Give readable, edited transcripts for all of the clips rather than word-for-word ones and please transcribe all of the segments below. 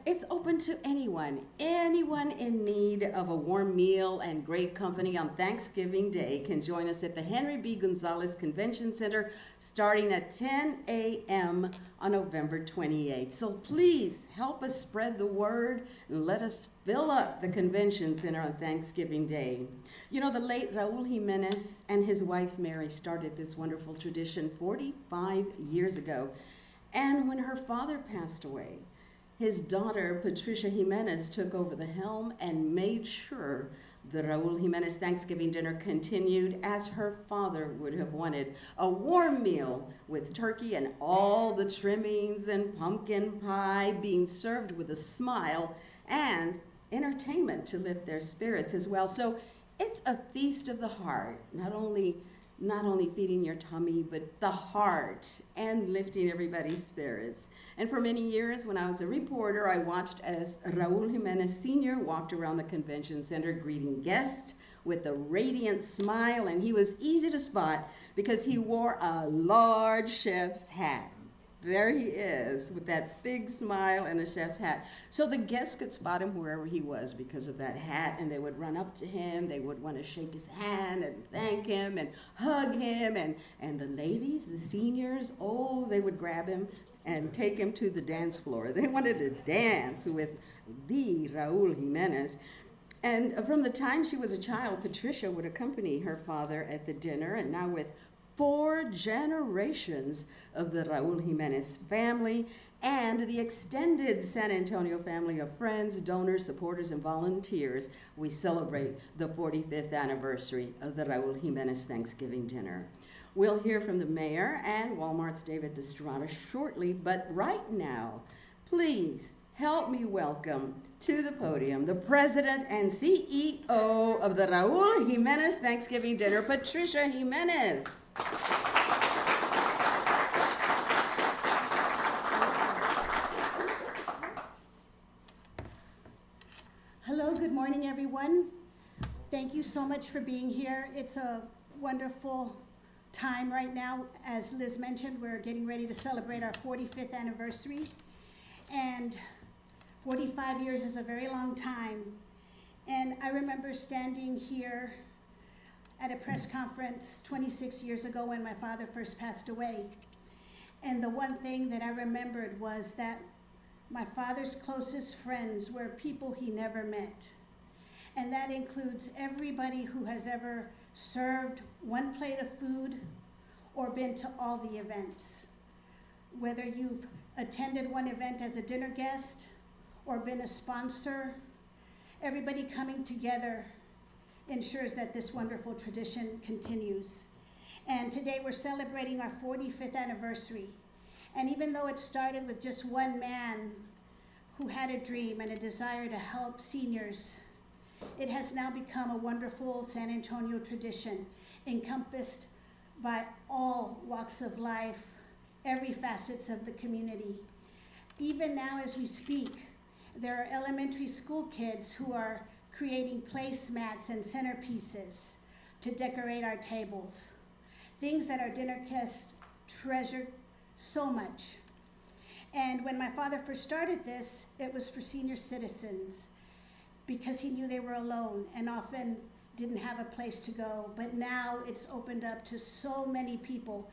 It's open to anyone in need of a warm meal and great company on Thanksgiving Day can join us at the Henry B. Gonzalez Convention Center starting at 10 a.m. on November 28th. So please help us spread the word and let us fill up the convention center on Thanksgiving Day. You know, the late Raul Jimenez and his wife Mary started this wonderful tradition 45 years ago. And when her father passed away, his daughter, Patricia Jimenez, took over the helm and made sure the Raul Jimenez Thanksgiving dinner continued as her father would have wanted. A warm meal with turkey and all the trimmings and pumpkin pie being served with a smile and entertainment to lift their spirits as well. So it's a feast of the heart, not only feeding your tummy, but the heart and lifting everybody's spirits. And for many years, when I was a reporter, I watched as Raul Jimenez Sr. walked around the convention center greeting guests with a radiant smile, and he was easy to spot because he wore a large chef's hat. There he is with that big smile and the chef's hat. So the guests could spot him wherever he was because of that hat, and they would run up to him. They would want to shake his hand and thank him and hug him. And the ladies, the seniors, oh, they would grab him and take him to the dance floor. They wanted to dance with the Raul Jimenez. And from the time she was a child, Patricia would accompany her father at the dinner, and now with 4 generations of the Raul Jimenez family and the extended San Antonio family of friends, donors, supporters, and volunteers, we celebrate the 45th anniversary of the Raul Jimenez Thanksgiving dinner. We'll hear from the mayor and Walmart's David Destrada shortly, but right now, please help me welcome to the podium the president and CEO of the Raul Jimenez Thanksgiving dinner, Patricia Jimenez. Hello, good morning, everyone. Thank you so much for being here. It's a wonderful time right now. As Liz mentioned, we're getting ready to celebrate our 45th anniversary. And 45 years is a very long time. And I remember standing here at a press conference 26 years ago when my father first passed away. And the one thing that I remembered was that my father's closest friends were people he never met. And that includes everybody who has ever served one plate of food or been to all the events. Whether you've attended one event as a dinner guest or been a sponsor, everybody coming together ensures that this wonderful tradition continues. And today we're celebrating our 45th anniversary. And even though it started with just one man who had a dream and a desire to help seniors, it has now become a wonderful San Antonio tradition encompassed by all walks of life, every facets of the community. Even now as we speak, there are elementary school kids who are creating placemats and centerpieces to decorate our tables, things that our dinner guests treasure so much. And when my father first started this, it was for senior citizens because he knew they were alone and often didn't have a place to go. But now it's opened up to so many people.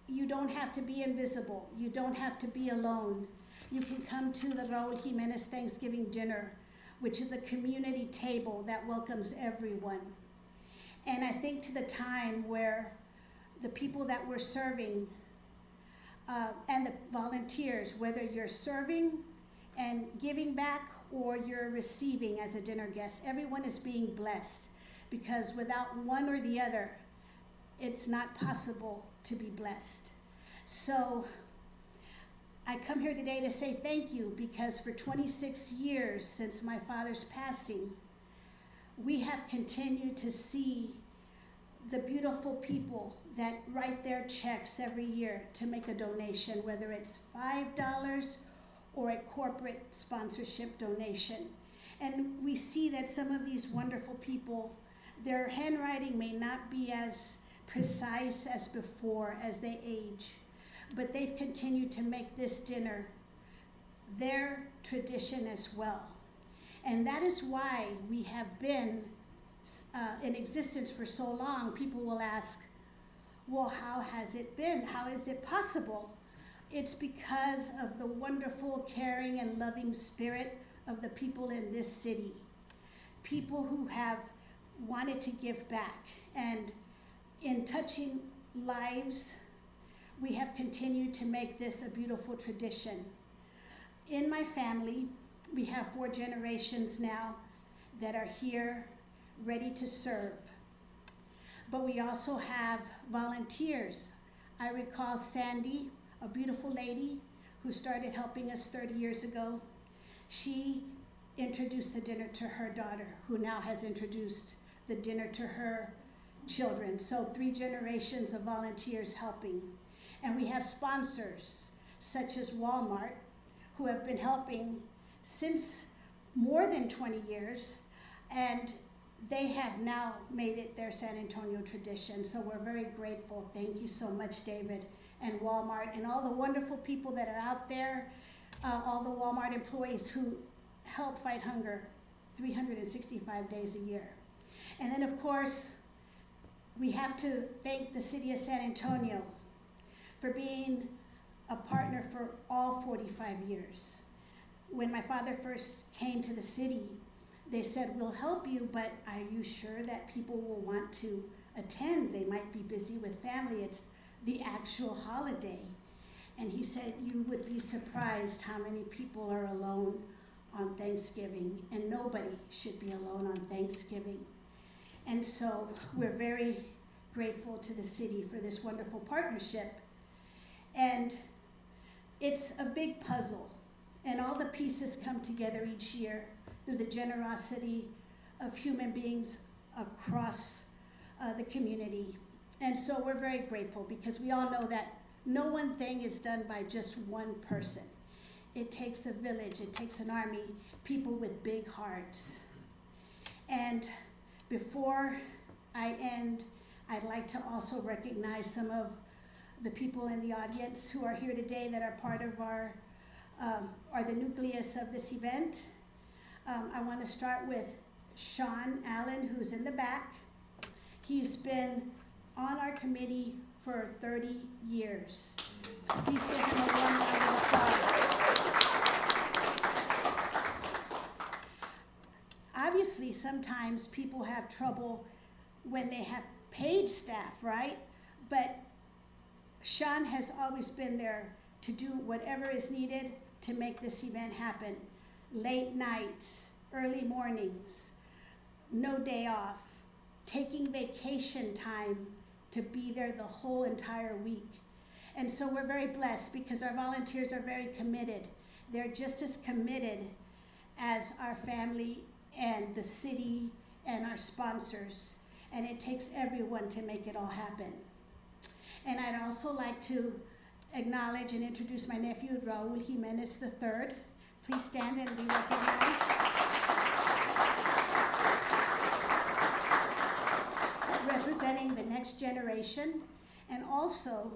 You don't have to be invisible. You don't have to be alone. You can come to the Raul Jimenez Thanksgiving dinner, which is a community table that welcomes everyone. And I think to the time where the people that we're serving and the volunteers, whether you're serving and giving back or you're receiving as a dinner guest, everyone is being blessed, because without one or the other, it's not possible to be blessed. So I come here today to say thank you, because for 26 years since my father's passing, we have continued to see the beautiful people that write their checks every year to make a donation, whether it's $5 or a corporate sponsorship donation. And we see that some of these wonderful people, their handwriting may not be as precise as before as they age, but they've continued to make this dinner their tradition as well. And that is why we have been in existence for so long. People will ask, well, how has it been? How is it possible? It's because of the wonderful, caring, and loving spirit of the people in this city. People who have wanted to give back. And in touching lives, we have continued to make this a beautiful tradition. In my family, we have 4 generations now that are here ready to serve. But we also have volunteers. I recall Sandy, a beautiful lady who started helping us 30 years ago. She introduced the dinner to her daughter, who now has introduced the dinner to her children. So 3 generations of volunteers helping. And we have sponsors, such as Walmart, who have been helping since more than 20 years, and they have now made it their San Antonio tradition. So we're very grateful. Thank you so much, David, and Walmart, and all the wonderful people that are out there, all the Walmart employees who help fight hunger 365 days a year. And then, of course, we have to thank the city of San Antonio for being a partner for all 45 years. When my father first came to the city, they said, we'll help you, but are you sure that people will want to attend? They might be busy with family. It's the actual holiday. And he said, you would be surprised how many people are alone on Thanksgiving, and nobody should be alone on Thanksgiving. And so we're very grateful to the city for this wonderful partnership. And it's a big puzzle, and all the pieces come together each year through the generosity of human beings across the community. And so we're very grateful, because we all know that no one thing is done by just one person. It takes a village, it takes an army, people with big hearts. And before I end, I'd like to also recognize some of the people in the audience who are here today that are part of our, are the nucleus of this event. I want to start with Sean Allen, who's in the back. He's been on our committee for 30 years. Please give him a warm round of applause. Obviously, sometimes people have trouble when they have paid staff, right? But Sean has always been there to do whatever is needed to make this event happen. Late nights, early mornings, no day off, taking vacation time to be there the whole entire week. And so we're very blessed, because our volunteers are very committed. They're just as committed as our family and the city and our sponsors. And it takes everyone to make it all happen. And I'd also like to acknowledge and introduce my nephew, Raul Jimenez III. Please stand and be recognized. Representing the next generation, and also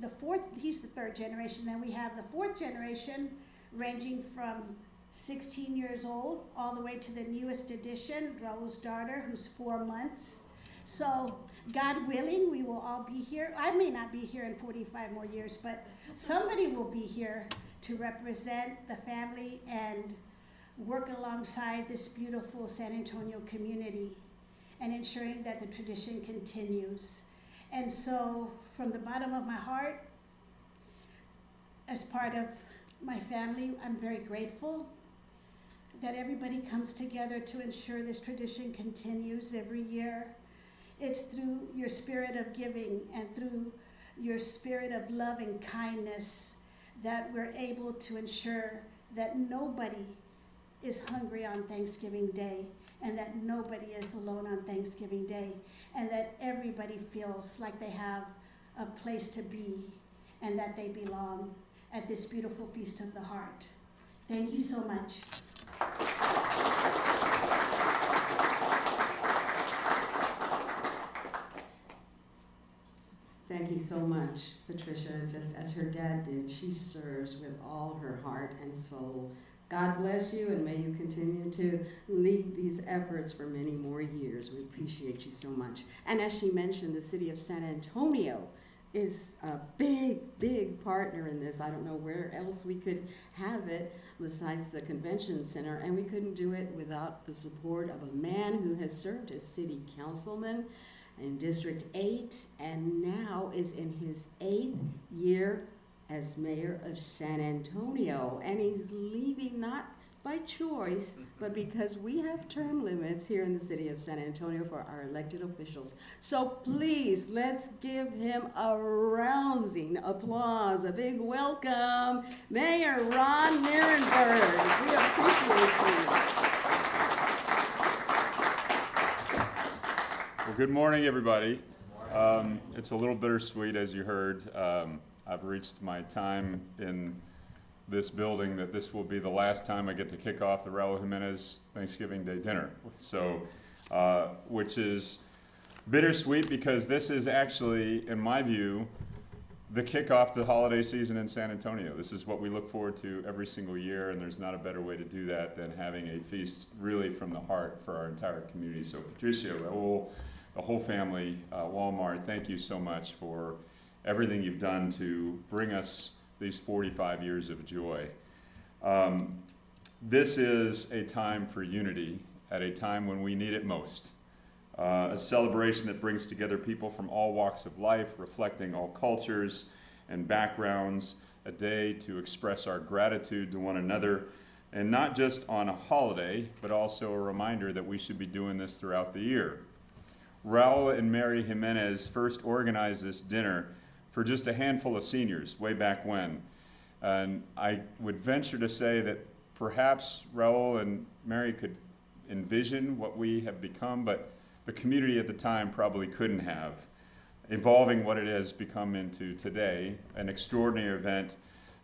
the 4th, he's the 3rd generation. Then we have the 4th generation, ranging from 16 years old all the way to the newest addition, Raul's daughter, who's 4 months. So God willing, we will all be here. I may not be here in 45 more years, but somebody will be here to represent the family and work alongside this beautiful San Antonio community and ensuring that the tradition continues. And so from the bottom of my heart, as part of my family, I'm very grateful that everybody comes together to ensure this tradition continues every year. It's through your spirit of giving and through your spirit of love and kindness that we're able to ensure that nobody is hungry on Thanksgiving Day, and that nobody is alone on Thanksgiving Day, and that everybody feels like they have a place to be and that they belong at this beautiful Feast of the Heart. Thank you so much. Thank you so much, Patricia. Just as her dad did, she serves with all her heart and soul. God bless you, and may you continue to lead these efforts for many more years. We appreciate you so much. And as she mentioned, the city of San Antonio is a big partner in this. I don't know where else we could have it besides the convention center, and we couldn't do it without the support of a man who has served as city councilman in District 8 and now is in his 8th year as mayor of San Antonio. And he's leaving not by choice, but because we have term limits here in the city of San Antonio for our elected officials. So please, let's give him a rousing applause, a big welcome, Mayor Ron Nierenberg. We appreciate you. Well, good morning, everybody. It's a little bittersweet, as you heard. I've reached my time in this building that this will be the last time I get to kick off the Raul Jimenez Thanksgiving Day dinner. So, which is bittersweet because this is actually, in my view, the kickoff to the holiday season in San Antonio. This is what we look forward to every single year, and there's not a better way to do that than having a feast really from the heart for our entire community. So Patricia, Raul, the whole family, Walmart, thank you so much for everything you've done to bring us these 45 years of joy. This is a time for unity at a time when we need it most. A celebration that brings together people from all walks of life, reflecting all cultures and backgrounds, a day to express our gratitude to one another, and not just on a holiday, but also a reminder that we should be doing this throughout the year. Raul and Mary Jimenez first organized this dinner for just a handful of seniors way back when. And I would venture to say that perhaps Raul and Mary could envision what we have become, but the community at the time probably couldn't have, evolving what it has become into today, an extraordinary event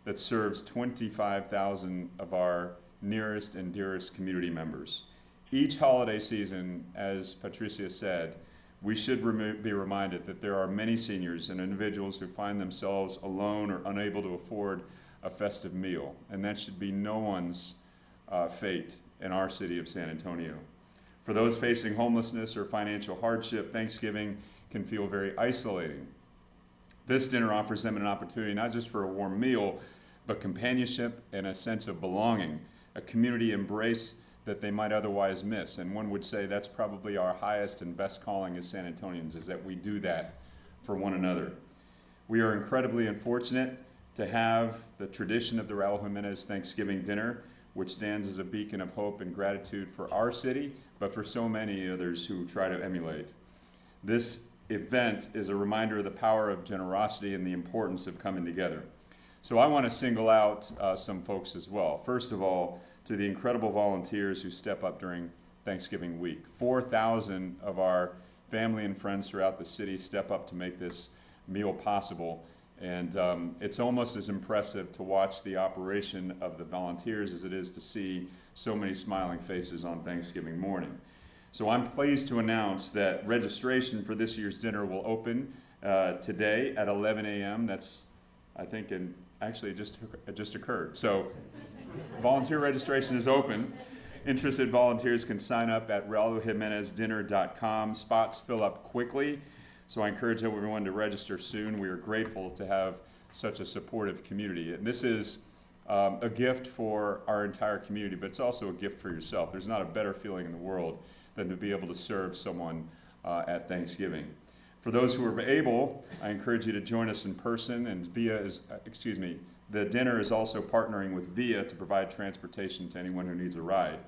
that serves 25,000 of our nearest and dearest community members. Each holiday season, as Patricia said, we should be reminded that there are many seniors and individuals who find themselves alone or unable to afford a festive meal, and that should be no one's fate in our city of San Antonio. For those facing homelessness or financial hardship, Thanksgiving can feel very isolating. This dinner offers them an opportunity not just for a warm meal, but companionship and a sense of belonging, a community embrace that they might otherwise miss. And one would say that's probably our highest and best calling as San Antonians, is that we do that for one another. We are incredibly unfortunate to have the tradition of the Raul Jimenez Thanksgiving dinner, which stands as a beacon of hope and gratitude for our city, but for so many others who try to emulate. This event is a reminder of the power of generosity and the importance of coming together. So I want to single out some folks as well. First of all, to the incredible volunteers who step up during Thanksgiving week. 4,000 of our family and friends throughout the city step up to make this meal possible. And it's almost as impressive to watch the operation of the volunteers as it is to see so many smiling faces on Thanksgiving morning. So I'm pleased to announce that registration for this year's dinner will open today at 11 a.m. That's, I think, actually it just occurred. So volunteer registration is open. Interested volunteers can sign up at rauljimenezdinner.com. Spots fill up quickly, so I encourage everyone to register soon. We are grateful to have such a supportive community. And this is a gift for our entire community, but it's also a gift for yourself. There's not a better feeling in the world than to be able to serve someone at Thanksgiving. For those who are able, I encourage you to join us in person, and the dinner is also partnering with VIA to provide transportation to anyone who needs a ride.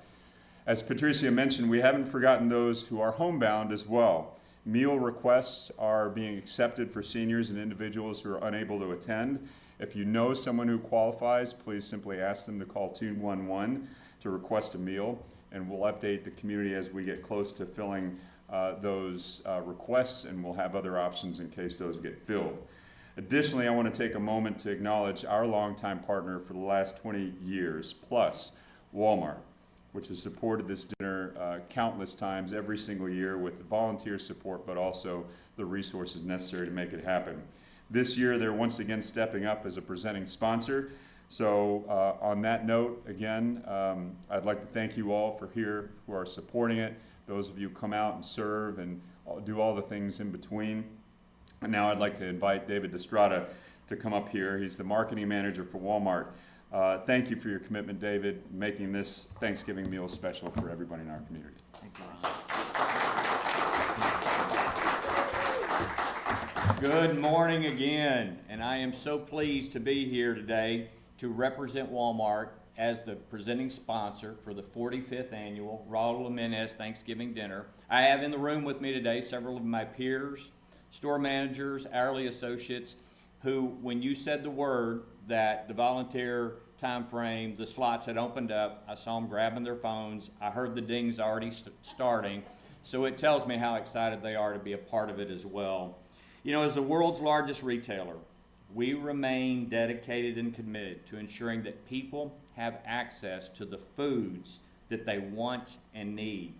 As Patricia mentioned, we haven't forgotten those who are homebound as well. Meal requests are being accepted for seniors and individuals who are unable to attend. If you know someone who qualifies, please simply ask them to call 211 to request a meal, and we'll update the community as we get close to filling those requests, and we'll have other options in case those get filled. Additionally, I want to take a moment to acknowledge our longtime partner for the last 20 years plus, Walmart, which has supported this dinner countless times every single year with volunteer support, but also the resources necessary to make it happen. This year, they're once again stepping up as a presenting sponsor. So on that note, again, I'd like to thank you all for here who are supporting it, those of you who come out and serve and do all the things in between. And now I'd like to invite David Destrada to come up here. He's the marketing manager for Walmart. Thank you for your commitment, David, making this Thanksgiving meal special for everybody in our community. Thank you. Good morning again, and I am so pleased to be here today to represent Walmart as the presenting sponsor for the 45th annual Raul Jimenez Thanksgiving Dinner. I have in the room with me today several of my peers, store managers, hourly associates, who, when you said the word that the volunteer time frame, the slots had opened up, I saw them grabbing their phones. I heard the dings already starting. So it tells me how excited they are to be a part of it as well. You know, as the world's largest retailer, we remain dedicated and committed to ensuring that people have access to the foods that they want and need.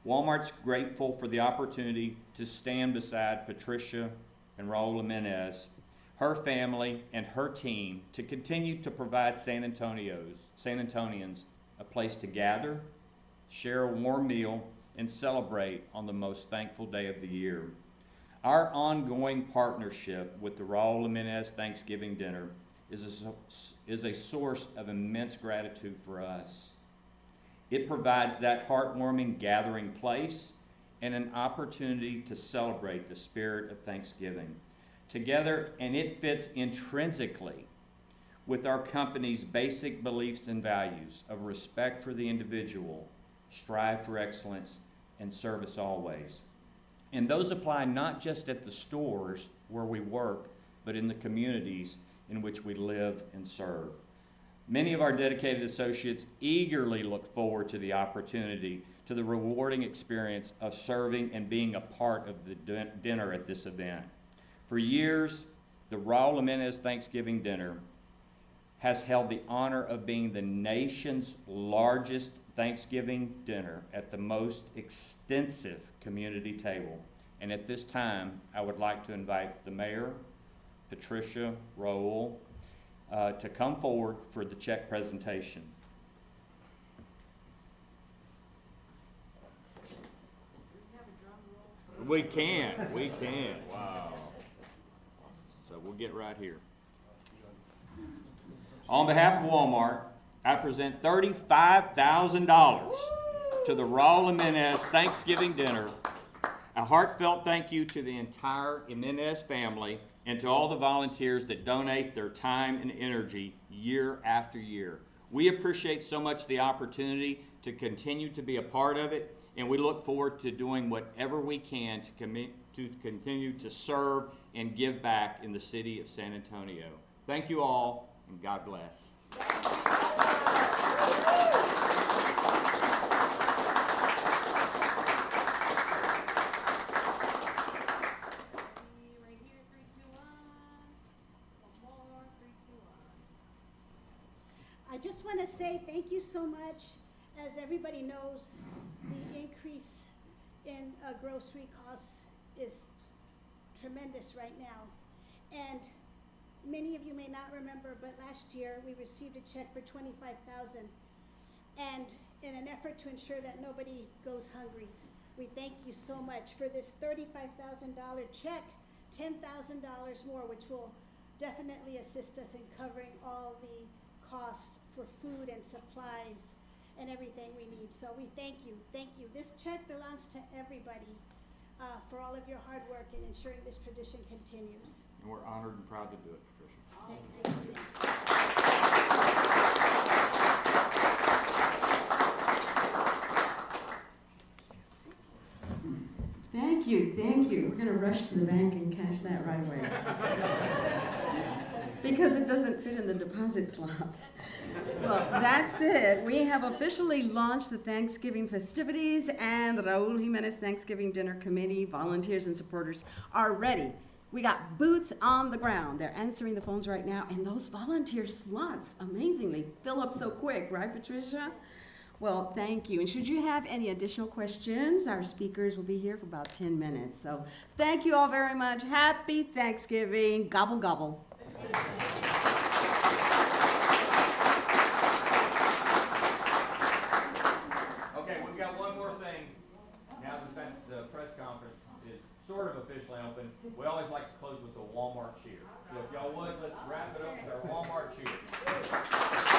Walmart's grateful for the opportunity to stand beside Patricia and Raul Jimenez, her family, and her team to continue to provide San Antonians a place to gather, share a warm meal, and celebrate on the most thankful day of the year. Our ongoing partnership with the Raul Jimenez Thanksgiving Dinner is a source of immense gratitude for us. It provides that heartwarming gathering place and an opportunity to celebrate the spirit of Thanksgiving together, and it fits intrinsically with our company's basic beliefs and values of respect for the individual, strive for excellence, and service always. And those apply not just at the stores where we work, but in the communities in which we live and serve. Many of our dedicated associates eagerly look forward to the opportunity, to the rewarding experience of serving and being a part of the dinner at this event. For years, the Raul Jimenez Thanksgiving Dinner has held the honor of being the nation's largest Thanksgiving dinner at the most extensive community table. And at this time, I would like to invite the mayor, Patricia, Raul, to come forward for the check presentation. We can, wow. So we'll get right here. On behalf of Walmart, I present $35,000 to the Raul Jimenez Thanksgiving Dinner. A heartfelt thank you to the entire Jimenez family and to all the volunteers that donate their time and energy year after year. We appreciate so much the opportunity to continue to be a part of it, and we look forward to doing whatever we can to continue to serve and give back in the city of San Antonio. Thank you all, and God bless. I just want to say thank you so much. As everybody knows, the increase in grocery costs is tremendous right now. And many of you may not remember, but last year we received a check for $25,000. And in an effort to ensure that nobody goes hungry, we thank you so much for this $35,000 check, $10,000 more, which will definitely assist us in covering all the costs for food and supplies and everything we need. So we thank you, thank you. This check belongs to everybody for all of your hard work in ensuring this tradition continues. And we're honored and proud to do it, Patricia. Thank you. Thank you, thank you. We're gonna rush to the bank and cash that right away. Because it doesn't fit in the deposit slot. Well, that's it. We have officially launched the Thanksgiving festivities, and the Raul Jimenez Thanksgiving Dinner Committee volunteers and supporters are ready. We got boots on the ground. They're answering the phones right now, and those volunteer slots, amazingly, fill up so quick, right, Patricia? Well, thank you. And should you have any additional questions, our speakers will be here for about 10 minutes. So thank you all very much. Happy Thanksgiving. Gobble, gobble. Okay, we've got one more thing. Now that the press conference is sort of officially open, we always like to close with a Walmart cheer. So if y'all would, let's wrap it up with our Walmart cheer.